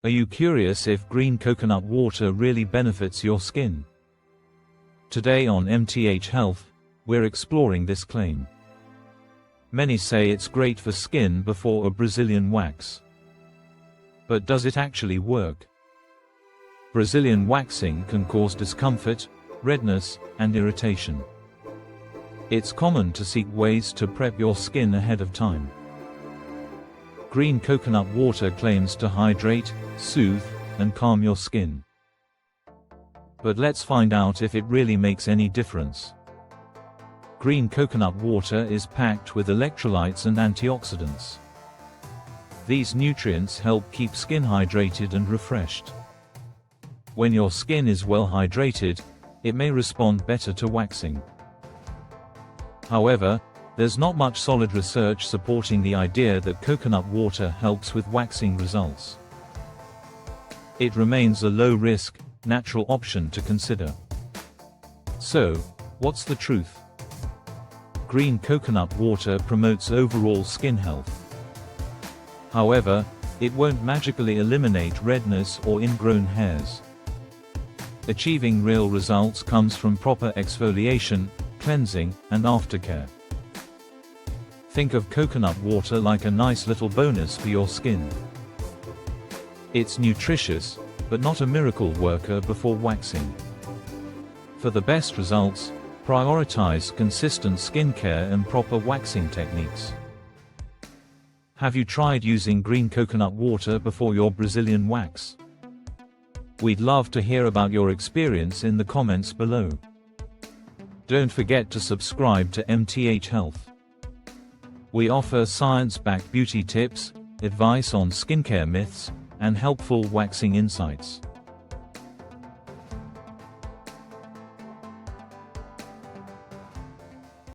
Are you curious if green coconut water really benefits your skin? Today on MTH Health, we're exploring this claim. Many say it's great for skin before a Brazilian wax. But does it actually work? Brazilian waxing can cause discomfort, redness, and irritation. It's common to seek ways to prep your skin ahead of time. Green coconut water claims to hydrate, soothe, and calm your skin. But let's find out if it really makes any difference. Green coconut water is packed with electrolytes and antioxidants. These nutrients help keep skin hydrated and refreshed. When your skin is well hydrated, it may respond better to waxing. However, there's not much solid research supporting the idea that coconut water helps with waxing results. It remains a low-risk, natural option to consider. So, what's the truth? Green coconut water promotes overall skin health. However, it won't magically eliminate redness or ingrown hairs. Achieving real results comes from proper exfoliation, cleansing, and aftercare. Think of coconut water like a nice little bonus for your skin. It's nutritious, but not a miracle worker before waxing. For the best results, prioritize consistent skincare and proper waxing techniques. Have you tried using green coconut water before your Brazilian wax? We'd love to hear about your experience in the comments below. Don't forget to subscribe to MTH Health. We offer science-backed beauty tips, advice on skincare myths, and helpful waxing insights.